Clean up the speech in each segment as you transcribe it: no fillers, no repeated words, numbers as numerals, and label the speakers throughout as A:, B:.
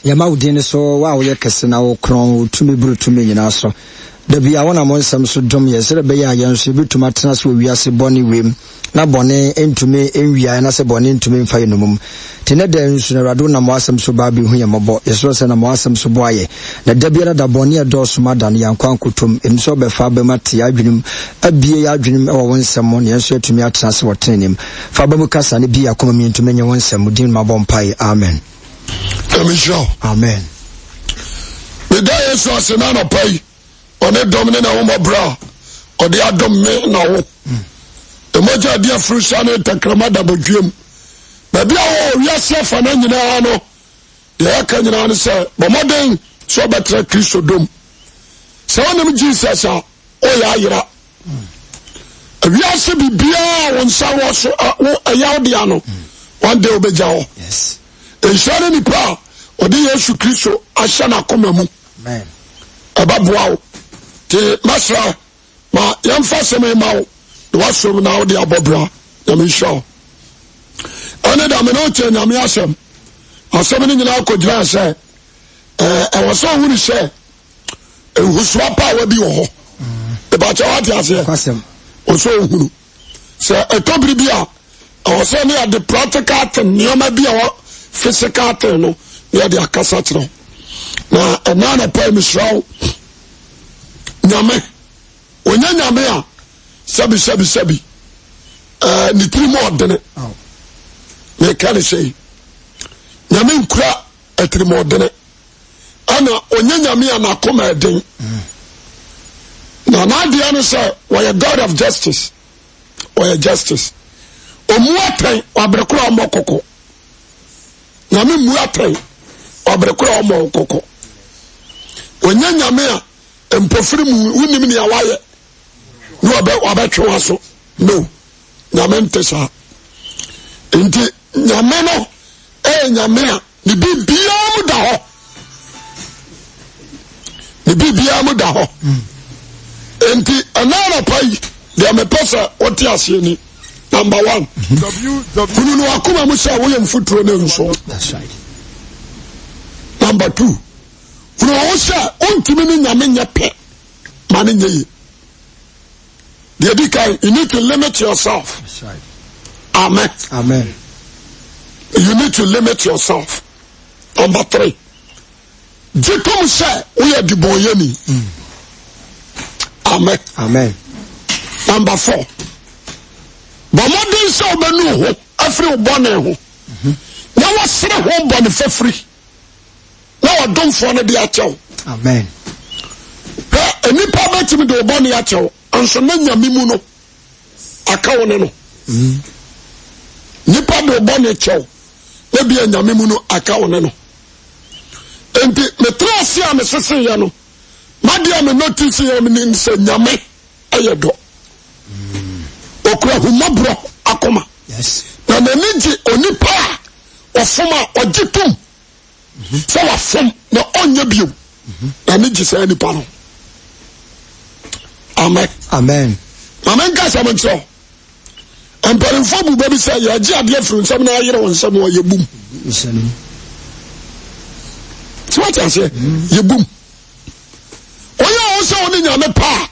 A: Yama udin so wa wo yekese na wo kron tumi buru tumi nyina so. Da bia wona mo nsam so dom yesere be ya yanso bituma tena so wiase boni wem na bone entumi enwia na se bone entumi mfa yenumum tene da nsu na rado na mo asam so ba bi hu yembo yesoro se na mo asam so boaye na da bia da bone e do so madan yankwan kotom emso be fa be mate adwunum abie adwunum e wo wonsam mo ne enso etumi atena se wotenem fa ba mu kasa ne bia akoma mi entumi nye wonsam din ma bompai amen
B: amen the day is so na no pai one domine na wo bra o de adom me na wo emoja dia frusa ne takrama da bodwem ba bia wo wiase afa na nyina no ya ka nyina no se bomoden so betra Kristo dom se wonem Jesus a o ya yira wiase bibia won sa wo so wo ayawde ano one day obeja wo
A: yes
B: enshare ni pa o de Yesu Kristo ahya na koma mu
A: amen
B: ababoa te masra ma yamfa seme mawo de wasom na wo de abobra na me show ane da me no che na me asem asem ni nyina akojira se e wo so huru se ehuswa pa wa bi wo ho e ba cha wa ti ase
A: kwasem
B: o so huru se etobri bia o so ne the practical thing nyoma bia wo physical thing no ne de akasa tro na enana pa me show nyame onya nyame a sabi ni trimo odene me kan say nyame nkura atrimo odene ana onya nyame a na koma eden na dia no say we are God of justice or justice omuatan obrekura omokoko nyame muatan obrekura omokoko onya nyame a empofiri mu unim ni awaye no obetwe waso no nyame ntesa enti nyame no nyame a ni bibia mu da ho enti anara pai de me pesa oti asieni number 1 kunu no akoma mu sha wo yem futuro ne nso
A: that's right
B: number 2 kunu wo sha ontimi ni nyame nyepe mane nyeye you need to limit yourself.
A: That's right.
B: Amen. You need to limit yourself. Number 3. Jetom say we are the boyeni. Amen. Number 4. Bomodin say obenu ho afri obone ho. Na wasere ho bone for free. Na odom for na dia chew.
A: Amen.
B: Enipa betimi de obone ya chew. Anso na nyame mu no aka wona no nipa do bone chew e bia nyame mu no aka wona no enti me trase a me sese ya no madia me notice ya me ni se nyame ayedo okura humabro akoma
A: yes
B: na nji onipa ofoma ogitum so wa fom na onya bio na nji se nipa no Amen. Amen ka samen so. Empare fo bu baby say ya ji ade afru nsam na ayere won nsam wo ye bum. So what I say? Ye bum. Oya o so oni nyame pa.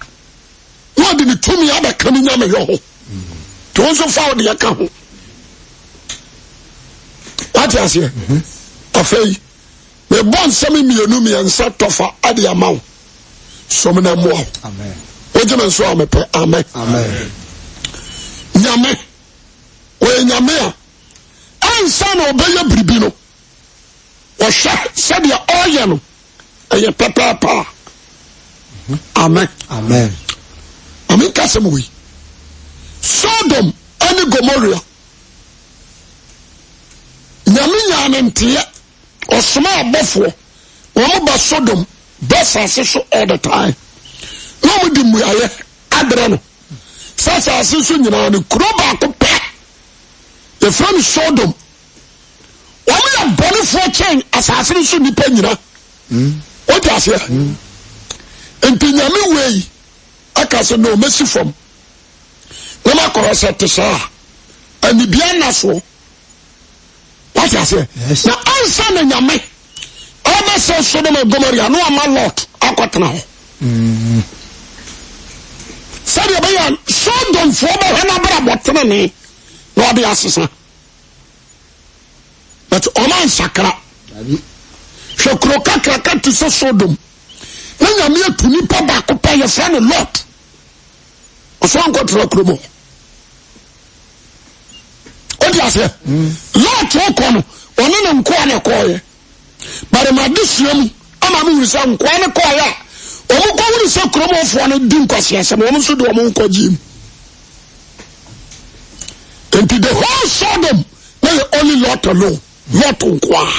B: No de ni tumi aba kan nyame yo ho. To so fa o de ka ho. What I say? Afei me bon nsam mienu mi ensa tofa ade amaw. So me na mo.
A: Amen.
B: Ojemen so amepe amen nyame we nyame a ansa na obeye bribi no o sha se dia oye no eye papa amen kasem we Sodom and Gomorrah nyame nyane ntie osoma abofo wo ba Sodom besa so all the time no mu di mu aye adre no sasa asisu nyina no kroba ko pe the from Sodom o mu ya bone for chain asase so nipa nyina o ti ase enti nyame wei aka se no mesi from na ma ko set sa ani bia na so what I say na ansa na nyame Aba say Sodom and Gomorrah no ama Lot akwatena ho. Said you be Sodom for be na bra botene ne no be asesa. But Oman sakra. Shokro kakra to Sodom. Na nyame atuni pa ba ko pa ye fra no Lot. Oso ankotra kromo. Odi ase. Lot okono oni ne nko ane koye. Bare ma disuam ama mu wisa nko ane koye. Omo ko wuri se kromo fo no di nkwase asem omo so do omo nko jim. Into the whole Sodom, they only Lot alone. Lot unkwa.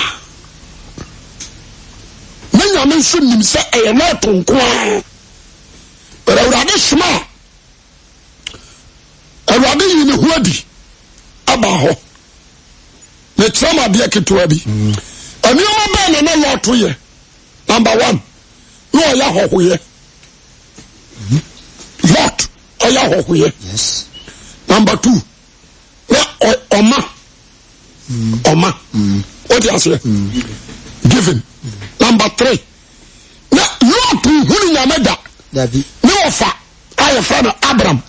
B: Many men should say a lot unkwa. But I would rather smile. I would rather you know who Abaho. The trauma be a kid to Abby. A new man and a lot to you. Number one, no Yahoo here. Lot, a Yahoo here.
A: Yes.
B: Number two, Oma. What do you say? Given. Number three, Lot who Yameda. No offer. I have friend Abraham.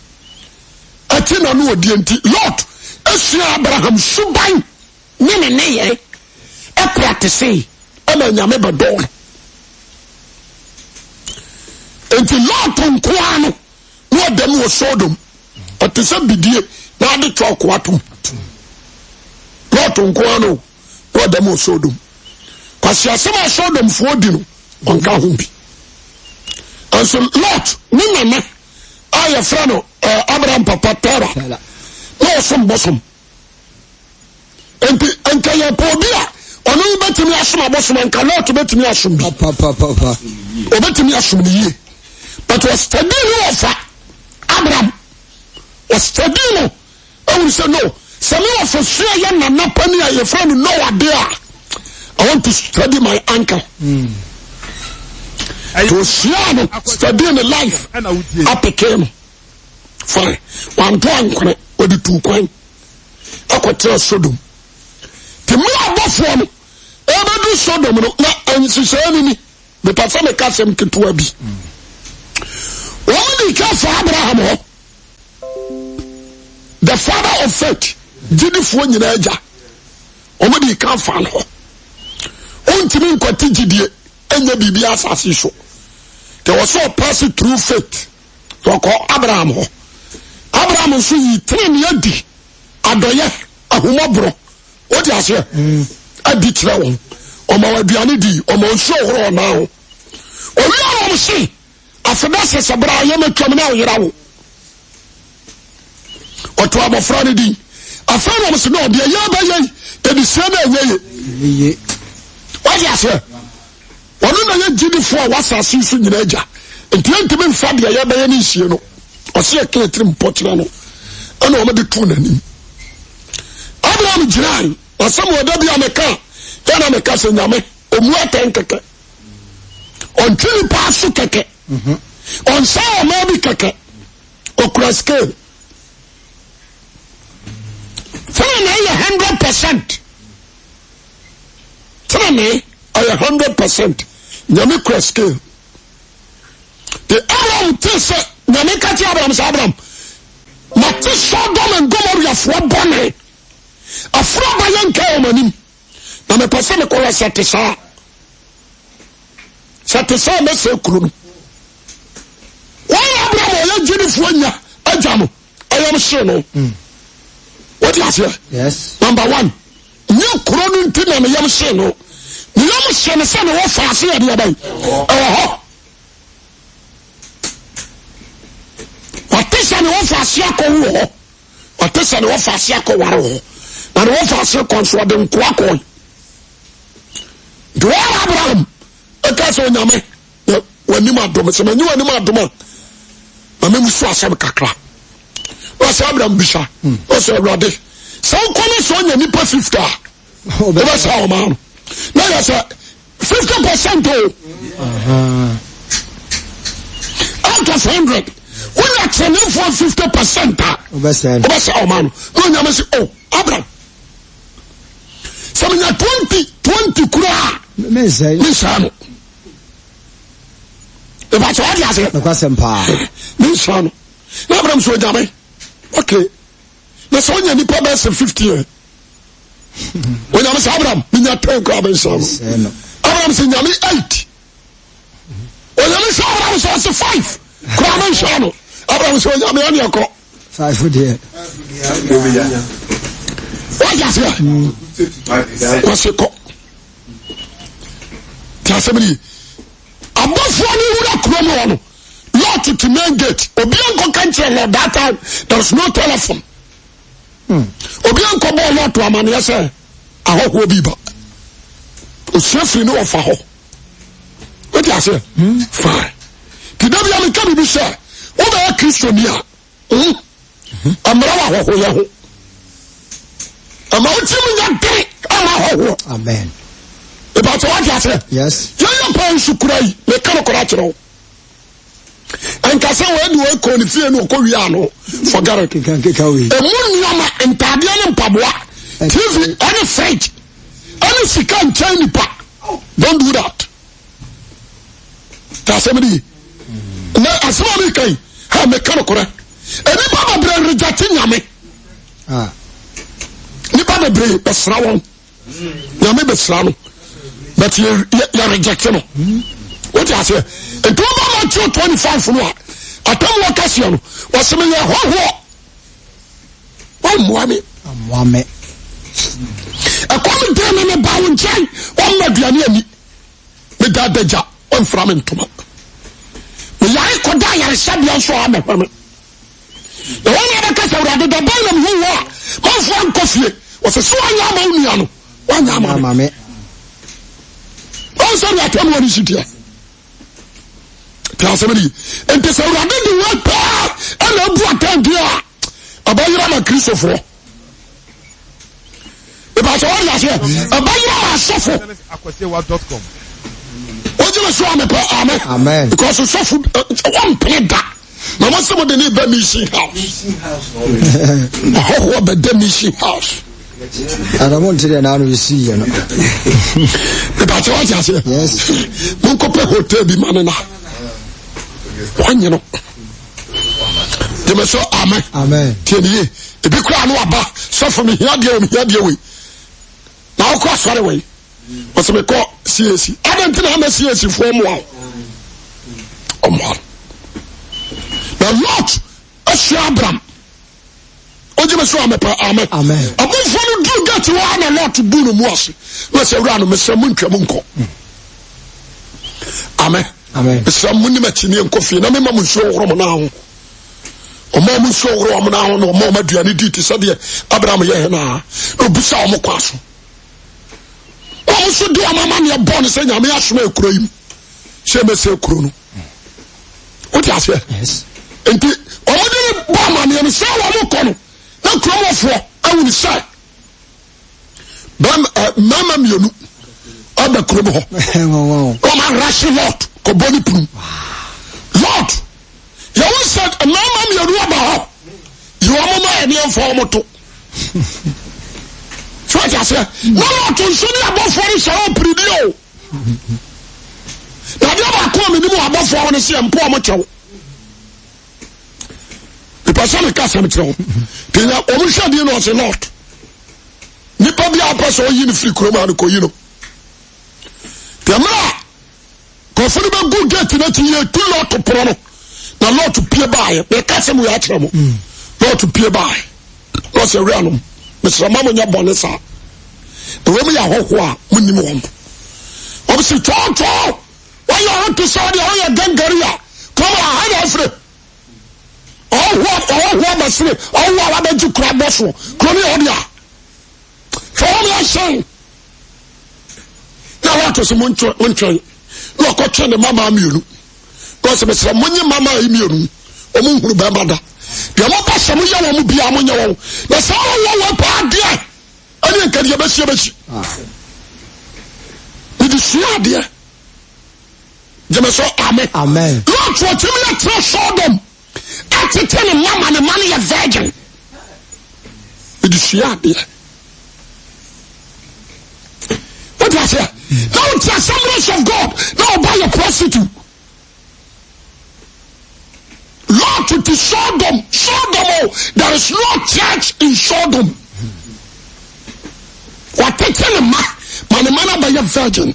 B: I tell you no DNT. Lot. Abraham Subai Nene a practice and Yameba door. Until Lot on Kuano, no them was Sodom, but to some bidie, now the talk watum. Lot on Kuano, no them was Sodom. Because you are Sodom for dinner on Kahumbi. And so Lot, Nina, I have friend Abraham Papa Terra. No, some bosom. And Kaya Pobia, or no better me as my bosom and cannot bet me as Papa. Or better me as me. But was Tadino of Abraham. Was Tadino. I will say no. Some of us say, young not penny, your friend, no idea. I want to study my uncle. To study in the life. Up came. Fine. One point. Or the 2 coin. I could tell Sodom. The more above one, ever do Sodom, and she said, but I found a castle to Abi. Only care for Abraham, the father of faith, did it for Nigeria. Only can't find her. Only continue and the BBS as issue. There was so passing through faith. So call Abraham. Abraham so he train yadi adoye ahumabro what you say adi trawo o ma waduane di o ma nso horo na o wi ara si afeda se sebra ye matwam na oyirawo o to abofra ne di afena mo se no de ya ba ye edi se na ye what you say onu na ye gidi fo wasase su nyina agya entiantime mfa de ya ba ye ni hie no ɔsɛ kɛ trim potira no ɛna ɔmo de tu n'anim Abraham gyinae ɔsɛm wɔ da bi ameka yɛna ameka sɛ nyame ɔmu atɛn kɛkɛ ɔntwene paa so kɛkɛ ɔnsa ɔma bi kɛkɛ ɔkura scale tene ɛyɛ 100% tene ɛyɛ 100% nyame kura scale the Abraham te sɛ nyame ka ti Abraham sa Abraham mate Sodom and Gomorrah fo bone afro ba yanka o manim na me pese me ko sete sa me se kuru no why Abraham o jini fo nya ajamo ayam hye no what you say
A: yes
B: number 1 new kuru no ntina me yam hye no me yam hye ne se ne wo fa ase ya de bai Watesa ne wofa asia ko wo watesa ne wofa asia ko ware wo na ne wofa asia konso de nko akon do Abraham e ka so nyame wani ma dom se manyi wani ma dom ma me musu asem kakra o se Abraham bisha o se Abrade so ko ne so nya nipa 50 o be sa o ma no na ya se 50% out of 100 when you train for 50%, oh man, no nyame say oh Abraham. So when you 20 kura Mensano. If I told you, I said, Mensano. Abraham so jame. Okay. Na so nya nipa be 50 years. When I say Abraham, me nya 10 kwa be so. Abraham say nya me 8. When I say Abraham say 5. Kwa me so. Abraham say nya me ani akọ.
A: 5 there.
B: What you say? What's it called? Tasabri. Above one you would have come Lord to main gate. Obianco country Lord that time there was no telephone. Obianco ball Lord to a man yes I hope will be back. Safely no of a ho. What you say? Fine. Today I can be sure. What are Christian here? Amara ho ho.
A: Amen.
B: About what you say?
A: Yes.
B: Your parents should cry. They cannot correct you. And Cassa, when you are calling fear no Koreano, forget it. A moon yama and Tabian and Pabua, TV, any fate, any Sikan Chinese pack. Don't do that. That's somebody. Now, as somebody can have mechanical correct. And if I'm a rejecting Yame. Nipa bebre besra won na me besra no but you reject no what you say and to about 25 no atam wakase no was me ye ho wa moame akomi dem me ba won chan won maduane ani me dadaja on from ntoma me yare koda yare sabia so amehwame the one that ka say urade da bana me ho man coffee was a so anyama wanyama me also that one is here tell somebody and the urade the word and abu atandia abayira Christopher e ba so ya say abayira sofo
C: akwasewa.com
B: oje so amen because sofo one pleda na mo se mo de ni ba mission house oh ba de mission house
A: and I want to now we see you know
B: but what you say
A: yes
B: mon ko pe hotel bi manena wanyo de me so amen tieni e bi kura no aba sofo me hia de we na ko asore we o se me ko CAC adentina na CAC fo mo o mo the Lord Abraham Ojime so amepa amen abofo no do get wa na Lord to do no mu ase na se wura no mesem ntwam nko amen mesem munni machini enko fie na mema mu so woro mo na ho o ma mu so woro mo na ho no ma duane di ti sade Abraham ye na obusa o mo kwaso o mo so do amama ne bon se nyame asoma ekuro yim se me se ekuro no o ti ase
A: yes
B: enti omode ba ma ne se wo mo kono na kromofo awuni sai bam mama mionu aba kromo ho
A: wow
B: o ma rashi lot ko boni punu lot you said mama mionu aba ho you am ma e ne fo mo to so ya say no lot so ni abofo ni se o pridio na dia ba ko me ni mo abofo ni se mpo mo chew person ka sam tro kenya o mu hwade no se lot nipa bia paso yi ni free kroma no ko yi no temra ko funi ba go get na ti ye tu lot pro no na lot pie bae be ka se mu ya kire mo lot pie bae no se ria no me se mama nya bone sa de we mu ya hoho a munnim wo o se toto wa ya to sa de o ya gangaria come on ha na free oh basire oh wa ba ju kura boso kromi odia for me say na wa to se montwe no ko twe ne mama mienu ko se mesra monye mama mienu o mu huru ba mada de mo pa se mo ya wo mu bia mo nya wo na sa wo pa de ani kan ye ba sie it is dia je me so amen Lord for me to show them ati tell mama ne man ya virgin it is here what do I say now Assemblies of God, now buy a prostitute. Lord, to the Sodom, there is no church in Sodom. What taking a man by a virgin?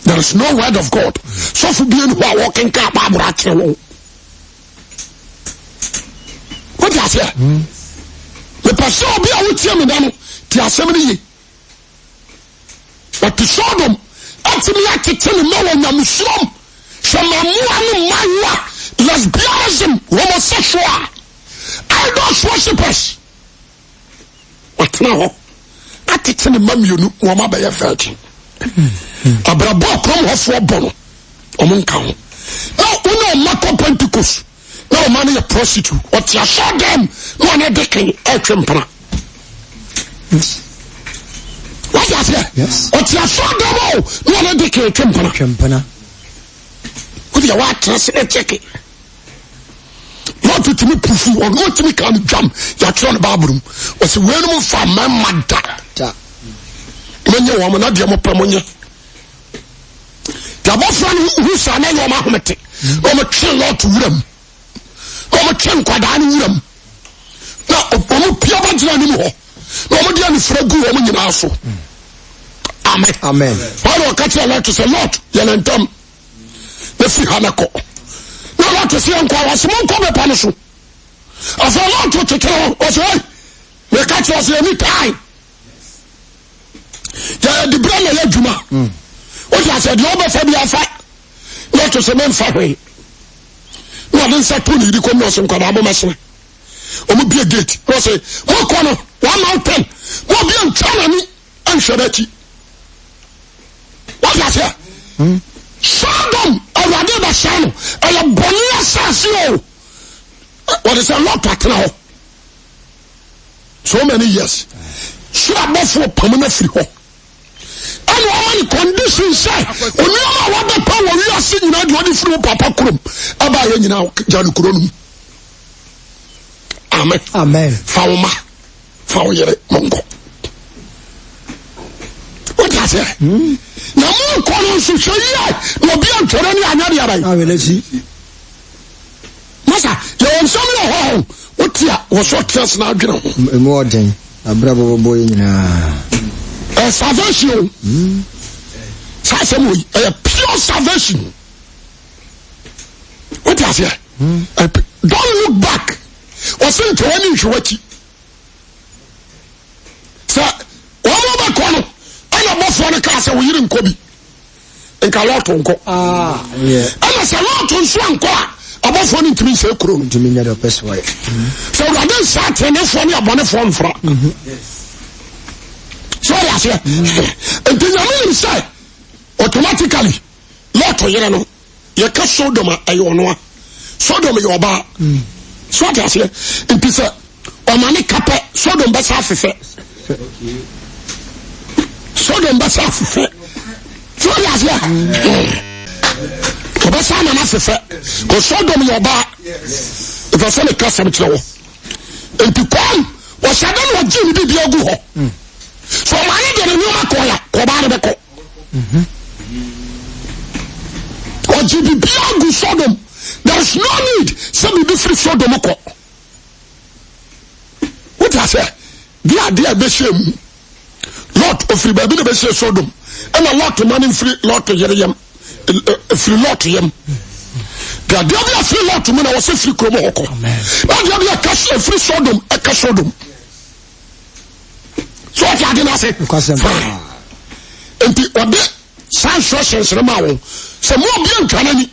B: There is no word of God. So for being who are walking car, what do you say? The person be a with him in the assembly. But to Sodom, actually, I can tell you no one, I'm Muslim. Lesbianism, homosexual, idols worshippers. What now? I tell you, Mamma, you know, Mama by a virgin. Abrabo come off for bono. Omunka. Now, we know Marco Pentecost. No money a prostitute. What you saw them, no one ever can Trempana. What you say?
A: Yes.
B: What you saw them all, no one ever can Trempana. What you want to say? Check it. Not to me proof or not to me can jump. You're trying to bathroom. Was a well from my mother. Many woman not your promonia. The boyfriend who saw no Mahomet. I'm a chill lot to them. I'm a chill quadani them. Now, I'm a pure anymore. Nobody any fragile woman in our soul. Amen.
A: Amen.
B: I will catch a lot to say, Lord, Yalantum. The free Hanako. No lot to see uncle was small cover panisu. As a lot to tell was right. We catch us any time. Yeah, the brother Juma. What I said, no more Fabia fight. Not to cement fire. No, I didn't say to you, the commercial Kanabo Machine. Or be a gate. I say, 1 corner, 1 out 10. What be on Chalani and Shabati? What I say? Sodom, or whatever son, or a Bonia Sassio. What is a lot at now? So many years. So I bought for permanent free home. And all conditions say, when you are what the power we are singing out what is through Papa Krum, about you now, Janukurum. Amen.
A: Amen.
B: Fauma, Fauye, Mongo. What does it? No more columns to show you, no be on Torani and Nadia.
A: I will see.
B: Massa, you're on some home. What was what just now, you know?
A: More than a bravo boy in
B: a salvation. A pure salvation. What does it? Don't look back. What's in 20 Shwati? Sir, one more corner. I'm about for the castle we didn't Kobe. And Calotonco.
A: Ah, yeah.
B: And as a lot on Swanqua. About phone to me, say, Krum
A: to me, the best way.
B: So I didn't start any funny about a phone from. So I say, and then I mean, say, automatically, lot of Yano, Yaka Sodoma, Ionoa, Sodoma, your bar. So I say, it is a Omani Kappa, Sodom Basafi. Sodom Basafi. So I say, Obasama na fefe ko Sodom your bar if I say the custom to and to come was Adam wa jim bi ogu ho so mani de no makoya ko ba ne beko ko jim bi ogu Sodom there is no need say be free Sodom ko what I say dia be shame lot of free baby be shame Sodom and a lot of money free lot to yerem free lot to him. There be a free lot to me. I was a free Kromo. Now there be a cash a free Sodom, a cash Sodom. So what I didn't say. And the other science Ramao. Some more bien canani.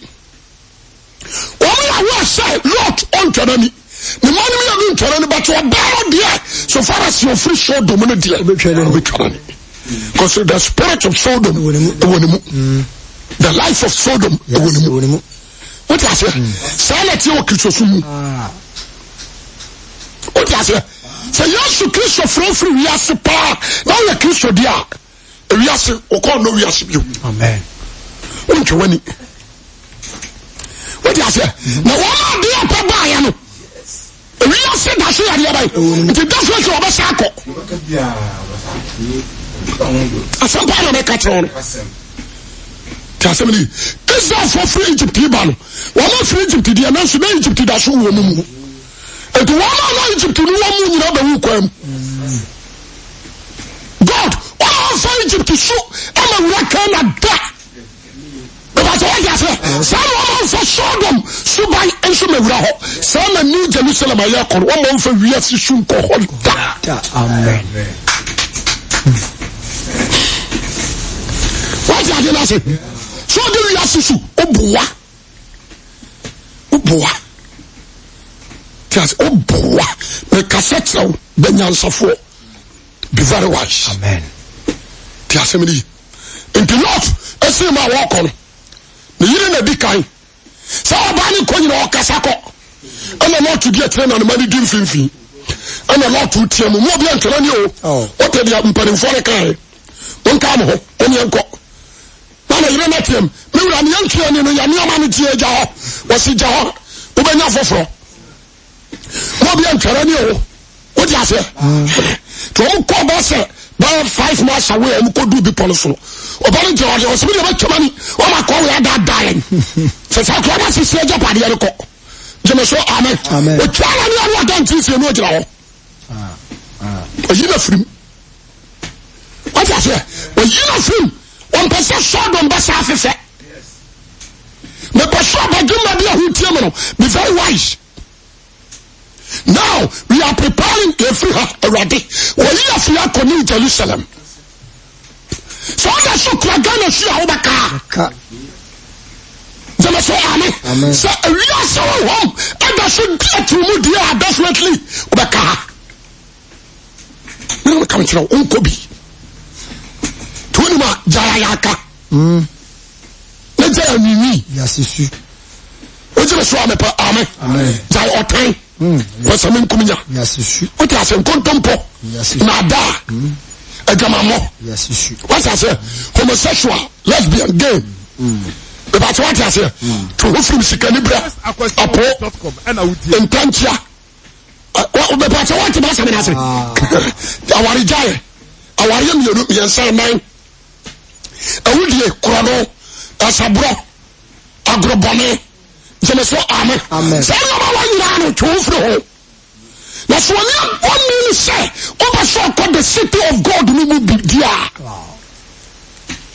B: Only I will say lot on canani. The money we are doing canani, but you are down there. So far as your free Sodom, because the spirit of Sodom, the life of Sodom. What I say? Silent your Christosum. What I say? Say yes to Christo free we are super. Now you're Christo dear. We are or call no we are you.
A: Amen.
B: Won't you win it? What I say? Now one dear Papa. We are saying that she had the other. It does not show a Asam pa na make atron. Ti asem ni. Israel for free Egypt ba no. Wọ́n free Egypt di na so na Egypt da so wo mu. Eto wọ́n na Egypt ni wọ́n mu nyina ba wu kwam. God, wọ́n for Egypt so ama wura kan na da. Because what you say, some for Sodom, so by and so me wura ho. Some New Jerusalem aye kon, one man for wiase shun ko ho da.
A: Amen.
B: What you dey say? So the wiase su oboa. Just oboa. Me cassette benyansafo. Be very wise.
A: Amen.
B: Ti asemi in the Lord, ese ma walk on. The yiri na di kan. Sa obani ko nyina okasa ko. Ana Lord to get train na mani di mfimfi. Ana Lord to tie mu mo bia ntena ni o. O te dia mpanimfo ne kan. On ka mo ho, on yenko. Ana yiri na tiem. Me wura me yantua ni no ya me ama no tie ja ho. Wo si ja ho. Wo benya foforo. Mo bia ntena ni o. O dia se. To mo ko ba se by 5 miles away, I'm going to do the policy. Obama George was really about money. Oh, my God, we are that dying. Says, how can I see a job at the other court? Jemeso, amen. But try and what don't you see no job? You know, free. What I say? Well, you know, free. 1% short on the surface. But for sure, but you might be a hood, be very wise. Now we are preparing every already. We are free to New Jerusalem. So that's so Kragana see how baka. Jemeso amen. So we are so home. And that should get to Mudia definitely baka. We don't come to Unkobi. Tunima Jayaka. Let's say Mimi.
A: Yes, it's
B: Jemeso amen. Amen. Jay Otain. What's a min kumya?
A: Yes, you
B: what I say, contempo, nada, a gamamo.
A: Yes, you should.
B: What I say, homosexual, lesbian, gay. But what I say, to who from Sikanibra, Apo, Intentia. What the part of what I say? Our Jai, our young European son, nine. A woody, Crono, a Sabro, Agrobone. Jemeso amen. Say no one to home. That's one minute say, over so called the city of God we will be there.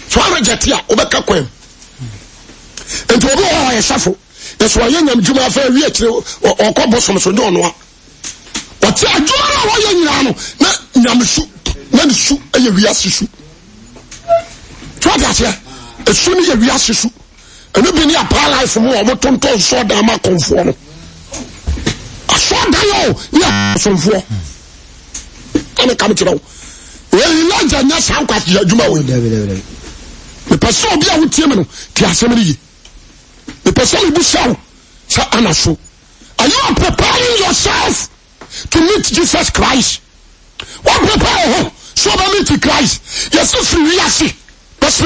B: So I reject ya, over Kakwem. And to all I suffer. That's why young Juma fair reach or Cobosom so don't know. But I do not know why you know, Namu, and you reassess. Try that here, as soon as you reassess. And you be near paralyzed from more, but don't so damn conform. I saw that yeah, some for. And I come to know. Well, you like that, that's how quick you know. The person be out with him, Tiasemini. The person be so, Anasu. Are you preparing yourself to meet Jesus Christ? What prepare so meet Christ? Yes, if you see, that's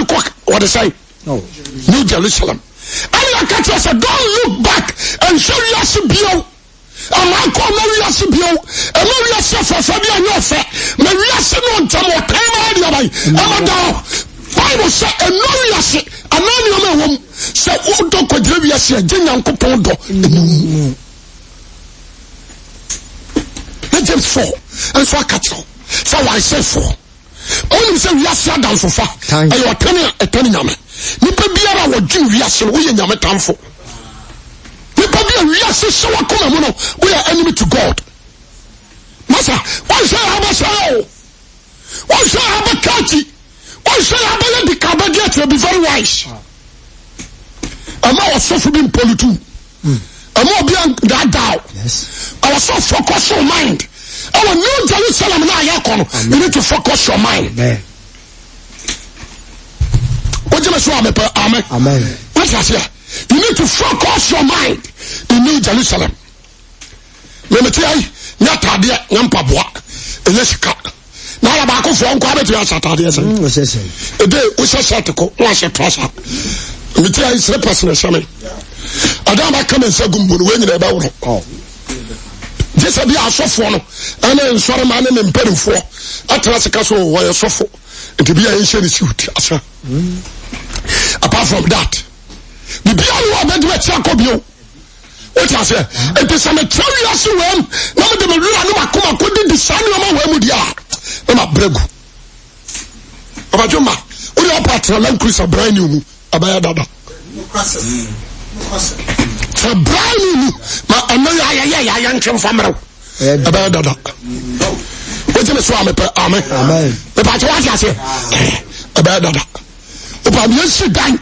B: what they say.
A: No.
B: New Jerusalem. And you catch us, don't look back and show you as a bio. And I call Mary as a bio. And Mary as a for Fabian Yofe. Mary as a non Tamo, Amada. Bible say, and Mary as a, and then you say, oh, don't go to a Jinian Copondo. Let them fall. And so I catch you. So I say fall. Only say we are sad down so far. And you are turning a man. Nipa biara wo dwin wiase wo ye nyame tamfo. Nipa biara wiase so wakoma mu no we are enemy to God. Masa, why say abasao? Why say abakati? Why say abayedi kabageti to be very wise? Ama was so being politu. Ama obi an that down. Yes. I was so focus your mind. Our New Jerusalem na yakono. You need to focus your mind.
A: Amen.
B: Amen. What is here? You need to focus your mind in New Jerusalem. Let me tell you, Natadia, Nampaboa, and Jessica. Now I'm back from Quabet to Saturday. A day we shall set to go, wash a press up. Let me tell you, it's a personal summit. I don't come and say, Gumbu, when you're about it. Just a bit of soft one, and then sorry, man, and impeding for. At last, a castle where you're so full. nti bia yɛnhyɛ suit asa apart from that bibia no abɛde bɛkyɛ akɔbio what I say it is an curious one na me de me wura no makoma kodi di saa nneɛma wɔ mu dia na ma bregu abajoma ori opatra lan cruiser brand new mu abaya dada so brand new ma ana ya ntwem famrew abaya dada what me so amepe amen the part what I say abaya dada opa me sit down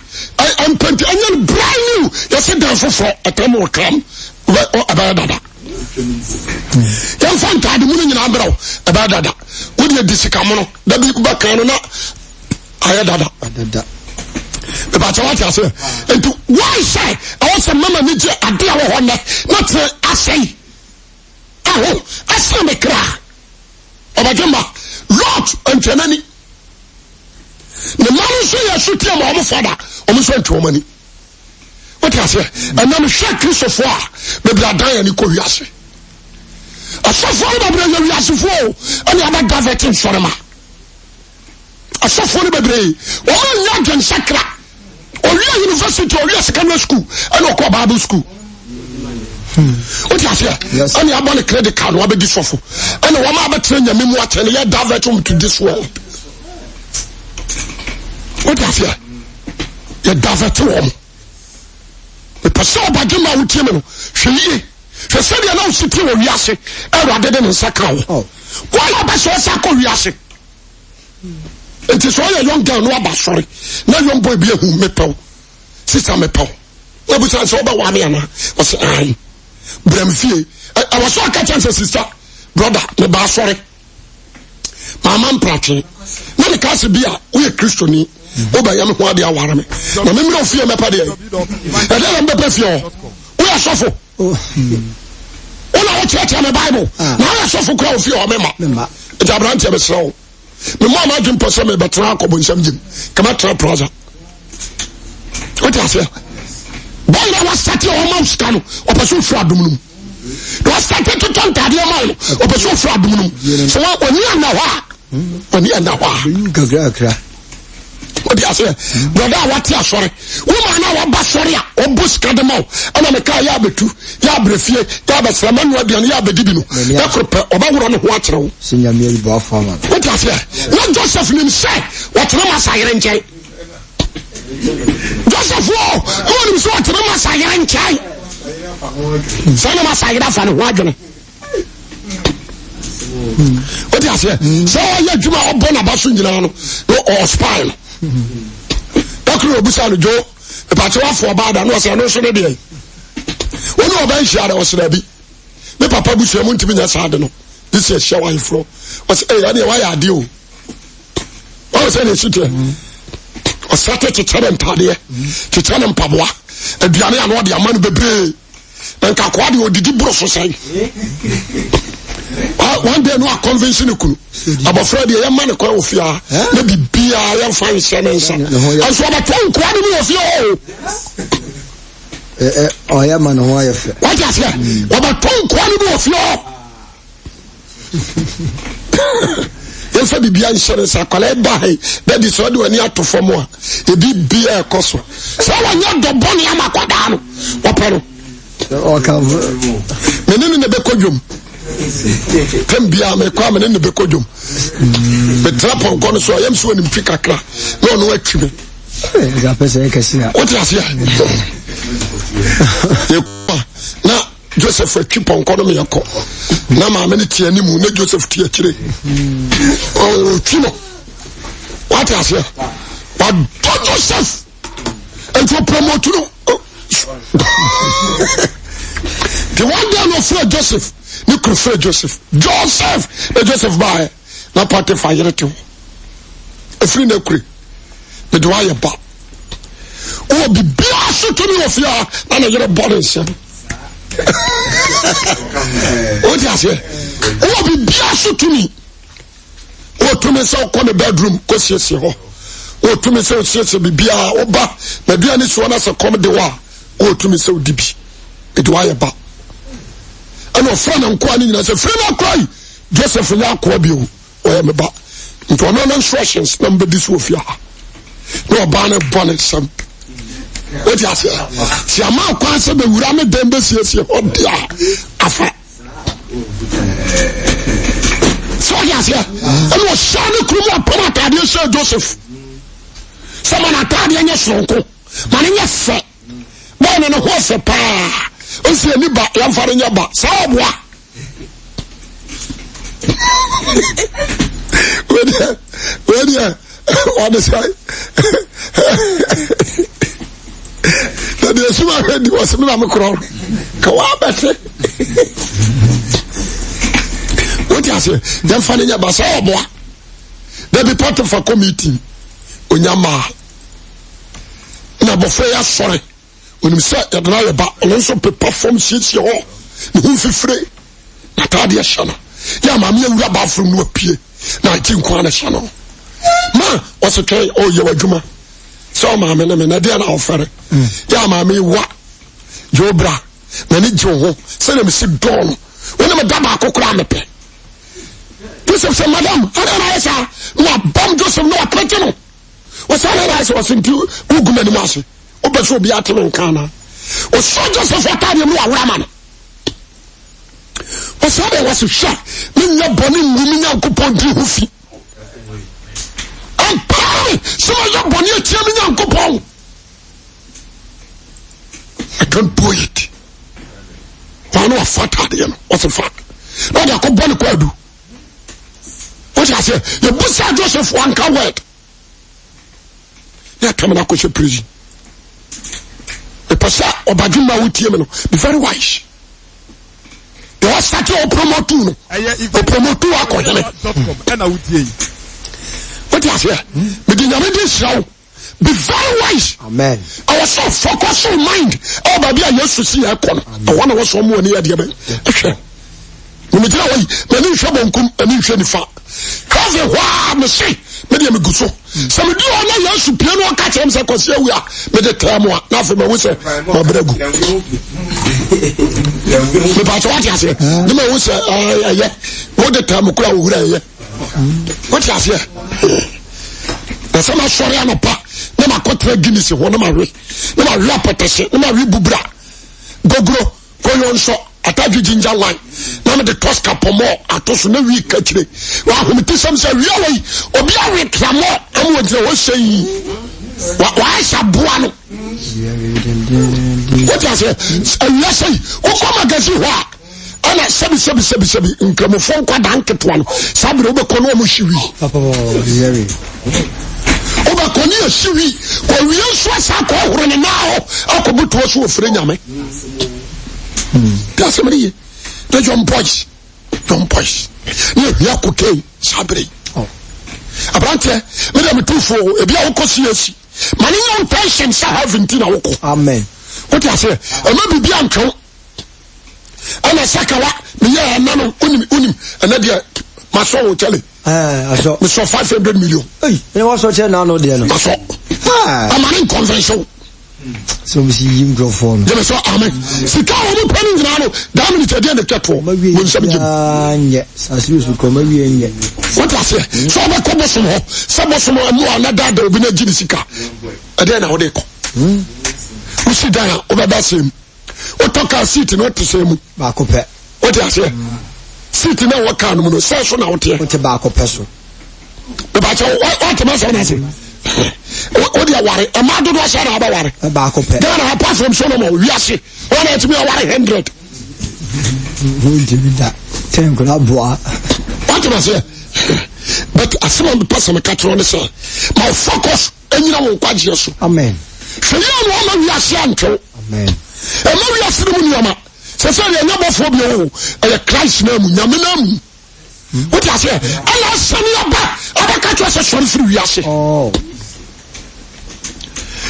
B: I'm plenty and brand new you sit down for a time will come about dada yan fanta de munu nyina braw about dada wo de disikamono da bi ba kan na aya dada the part what I say and why say I want some mama ni je ade a wo ho ne not asay aho asa me kra obajoma lot antanani the man say ya shoot him on father o so ntwe omani what I say and I'm sure Christopher be bladan ya ni ko wiase asofo na be ya wiase fo and ya ba gavetin sorema asofo na be o nya gen sakra o wi university o wi secondary school and o ko bible school what I say and ya ba the credit card wa be di sofo and wa ma ba train ya memu atene ya davetin to this world. What I say? You divert to him. The person of Bajima will tell me, she said, you know, she told Yassi, and rather than in Sakao. Why about so Sako Yassi? It is all a young girl, no about sorry. No young boy be a who mepo. Sister mepo. No, but I saw about Wamiana. Was I? Bremfie. I was so catching sister, brother, the bar sorry. My mom practicing. Now the case be a Christian. Oba yam ho ade aware me na me mro fie me pade e dey am be fie o we asofo ona wo church me bible na we asofo kwa fie o me ma e jabrante me sro me mo ma dwem pose me betra akobo nsam jim kama tra plaza what I say boy na was start your mouth can o pese fru adumnum do start to turn tade o ma o pese fru adumnum so oni ana wa you gagra what I say brother what ya sorry woman na wa ba sorry a obus kademo ana me ka ya betu ya brefie ya ba sema no aduane ya bedibi no ya krope oba woro no ho akere wo
A: sinya me bo afama
B: what I say na Joseph nim say what na masayere nkai Joseph wo nim so what na masayere nkai say na masayere fa no ho adwene what I say so ya djuma obo na ba so nyina no o spine Doctor Obusano Joe, the Pachawa for Bada, no, I know so they did. When you are share was there be the Papa Bush, I want to be a sardino. This is shower flow. Was a why I do. What was any city? Or started to tell them Padia, to tell them Pabua, and Diana and what the man be and Kakwadi or did you brush say? One day no convention about Friday, a man call of ya, maybe be a fine sentence. And so about 10 quantity of you.
A: I am an wife.
B: What is that? About 10 quantity of you. Yes, I be behind sentence. I collect by that is what we need to form more. A big beer cost. So I want the bonny Amaquadano. What can meaning in the Becodium? Tembia me kwa me ne bekodum be trap on kono so yam so nim fikakra no no atwi me
A: ga pese kasia
B: what you say na Joseph atwi pon kono me yakọ na ma me ne tie animu na Joseph tie akire o twi no what you say what Joseph and to promote no the one day no for Joseph you could say Joseph Joseph by na party fire to a free no cree the dwyer ba oh be biaso to me of ya and your body say oh just oh be biaso to me oh to me so come the bedroom ko siesie ho oh to me so siesie be bia oba na bia ni so na se come the wa oh to me so dibi the dwyer ba and of friend and quality as a friend of cry Joseph Yakobio or me ba Into another instructions, number this will fear. No banner bonnet some. What you say? See a man can't say the Urame Dembes, yes, you hold there. Afa. So yes, yeah. And was Shani Kuma Pomata, Sir Joseph. Someone Atadian Yasonko. Mania fat. Born in a horse a pa. Once you live back, young for in your back. So what? Where you on the side? The Suma ready was a crown. Kawabate. What you say? Then finding your bass, oh boy. They be part of a committee. Unyama. Na bofeya sorry. When you say that now about also perform shit your who free. Natadia Shana. Ya mammy and rubber from no pie. 19 kwana Shana. Ma, what's okay? Oh, you were Juma. So, mamma, and I did offer it. Ya mammy, what? Jobra. Many Joe. Send him sit down. When I'm a damn cocranape. This is a madam. I don't know, sir. No, bomb Joseph, no, Platino. What's all I was into Ugumanimasi. Obeso be at Kana. Was so Joseph Atari Raman. What's all I was to shot. Minya Bonnie, Mumina Coupon Hufi. I'm proud. Some of your Bonnie, Chamina Coupon. I can't do it. I know a fat him. What's a fact? Not a Coupon Quadu. What I say? The Bussa Joseph one can wait. They are coming up with a prison. The Passa or Bajuma with Yemeno. Be very wise. You are starting to promote two. Or promote two. What I say? But in the show, be very wise.
A: Amen.
B: I was so focused on mind. Oh, baby, I used to see a corner. I want to watch someone near the other. When you tell me, many trouble come and you should fall. Cause a wow, machine. Medium Gusso. Some do all your superior catch him, because here we are. But the term, nothing but we say, my brother. The Patriots, I say, the man who say, yeah, what the term of crowd, what you say? That's how much sorry I'm a pa. Never cut red Guinness, one of my way. Never rap at the shit, never ribubra. Go grow, go on shot. Attack ginger line. Now the Tosca Pomo, I toss no week catch it. Well, who tell some say, really, or be a week, I'm what they were saying. Why shall Buano? What I say? And yes, oh, come against you, what? And I sabi, in Camophone, Quadanket one, Sabi Obecono Mushiwi. Obeconia Shiwi, or we also are running now, I'll come to us with Frenyame. That's somebody. The young boys. Yeah, okay, Sabri. Oh, Abrante, Madame Tufo, a Biaco, Money on patience, I have in Tina.
A: Amen.
B: What I say? I may be Bianco. And a Sakawa, Mia, Nano, Unim, and Nadia, my soul will tell you. I saw 500 million.
A: Hey, and what's what you're now, no, dear.
B: I saw. I'm an convention.
A: So we see him go for me.
B: Yes, amen. See, come on, penny now. Damn it, again, the cat.
A: Yes, as you will come again.
B: What I say? So I come some more, another day, will be a Jessica. And then how they call. We sit down over that same. What talk I sit in what to say? What I say? Sitting there, what kind of session out here? What about a person? But what am I saying? What do you worry? A man do not say about worry. Then I pass from Solomon. Yes, one to me 100. What do I say? But as soon as the person catch on the say, my focus, and you know what Jesus. Amen. So you know we are saying to. Amen. And we are saying Yama. So say the number for you, and Christ name, Yaminam. What I say? Allah send you back. I catch us a sorry free. Yes. Oh.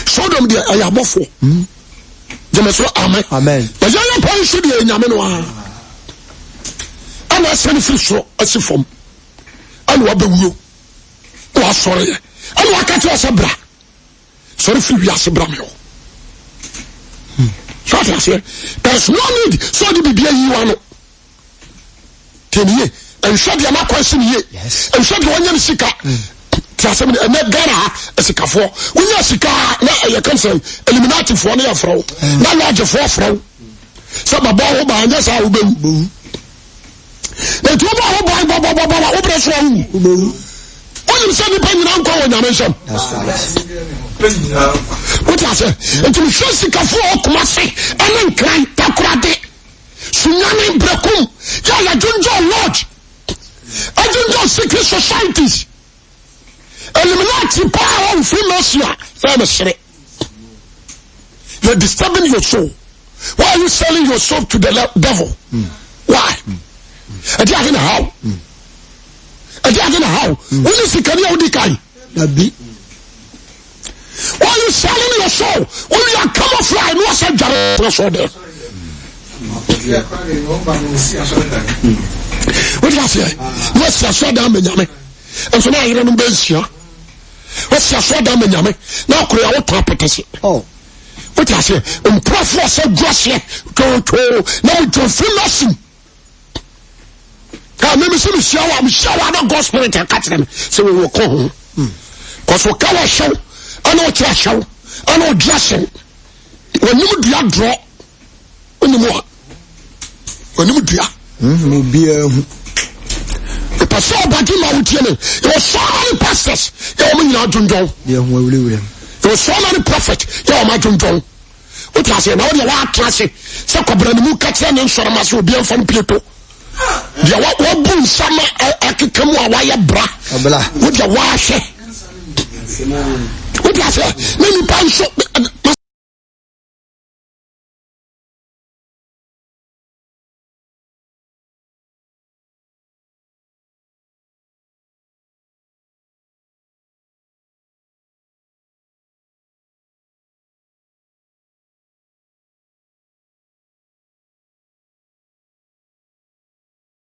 B: So them there I am for. Amen. Amen. But you don't should be in Yamenoa. And I send fish as if from. And what be you? Oh, sorry. And what catch us a bra. Sorry free as a bramio. So I say, there's no need. So the BBA you want. 10 years. and shut the other question here.
A: Yes.
B: And shut the one year sika. And that Ghana as a Kafo. When you sika, you can say eliminating for 1 year from. Not larger for from. Some about by just how we do. The two about open from. When you send the penny on call when I mention. What I say? And to show Sikafo Kumasi and then cry Takurade. Sunyani Brekum. Yaya Junjo Lodge. I Junjo secret societies. Eliminate power of Freemason. You're disturbing your soul. Why are you selling your soul to the devil? Why? I don't know how. I don't know how. When is the career of the guy? Why are you selling your soul? When you are camouflage, no such there. What do you say? What's your sword down, Benjamin? And so now you're in Bensia. What's your sword down, Benjamin? Now, could I property? Oh. What I say? Prophet said, Gracia, go to now to Freemason. Maybe some shower, I'm sure I don't go spirit and catch them. So we will call home. Because we can't show, I know what show, I know dressing. When you do your draw, when you more. When you do the pastor about him out here, there were so many pastors, you're not doing. There were so many prophets, you're not doing. What I say, now you're not classy. So, Cabranu Catchan and Soramas will be from people. You what boom summer I could come away bra. What you wash it? What I say? Many pounds